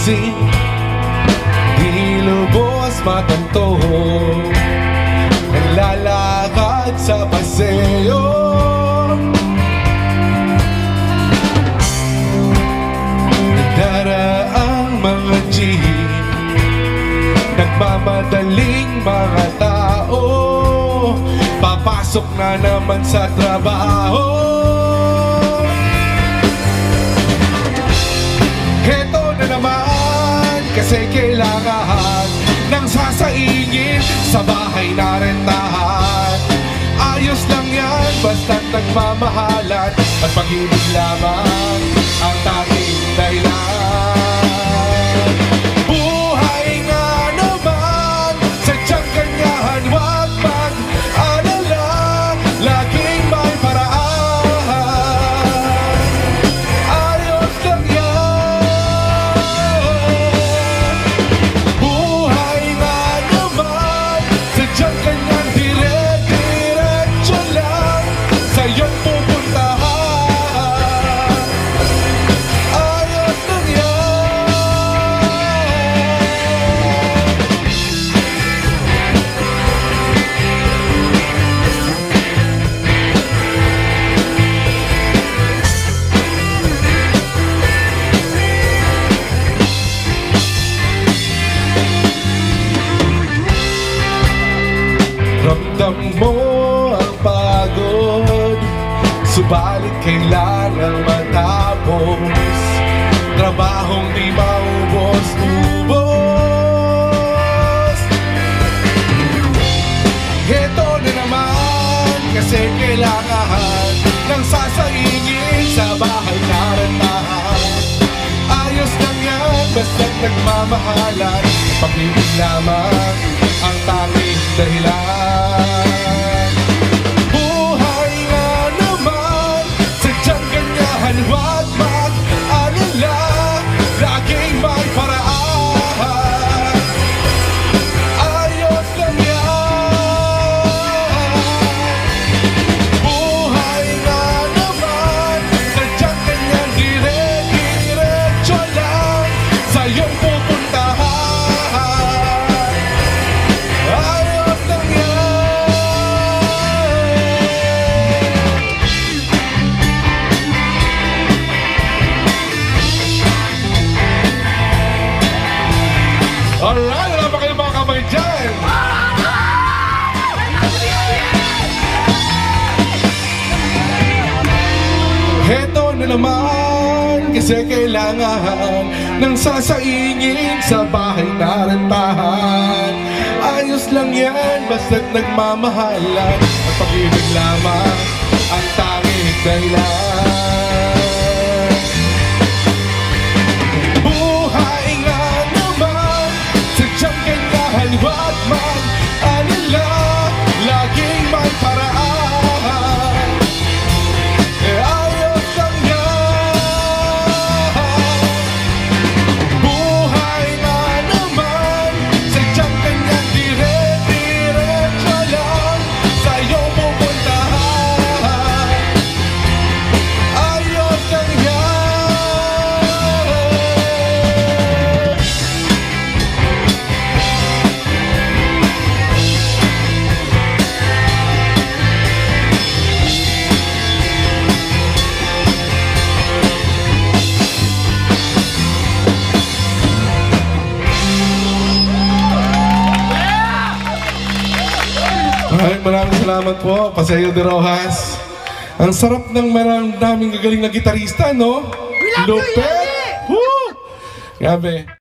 gising, di lubos matanto, naglalakad sa paseo. Nagdaraang mga jeep, nagmamadaling mga tao, papasok na naman sa trabaho. Heto na naman kasi kailangan ng sasaingin sa bahay na rentahan. Ayos lang yan basta't nagmamahalan at pag-ibig lamang ang tanging dahilan. Buhay nga naman, sadyang ganyahan, wag mag-alala, laging may paraan. Ayos lang yan. Buhay nga naman, sadyang ganyan, dire-diretso lang sa iyong pupuntahan. Ayos lang yan. Ramdam mo ang pagod, subalit kailangan matapos. Trabahong di maubos-ubos. Heto na naman kasi kailangan ng sasaingin sa bahay na rentahan. Ayos lang yan basta't nagmamahalan, pag-ibig lamang ang tanging dahilan. Buhay nga naman, sadyang ganyahan, wag mag-alala, laging may paraan. Ayos lang yan. Buhay nga naman, sadyang ganyan, dire-diretso lang sa iyong pupuntahan. Ayos lang yan. Alright, wala pa kayo mga kamay dyan. Heto na naman kasi kailangan ng sasaingin sa bahay na rentahan. Ayos lang yan basta't nagmamahalan at pag-ibig lamang ang tanging dahilan. Buhay nga naman, sadyang ganyahan, wag mag-alala, laging may paraan. Ayos lang yan. Buhay nga naman, sadyang ganyan, dire-diretso lang sa iyong pupuntahan. Ayos lang yan. Maraming salamat po, Paseo de Rojas. Ang sarap ng daming gagaling na gitarista, no? Lupet! Woo! Grabe.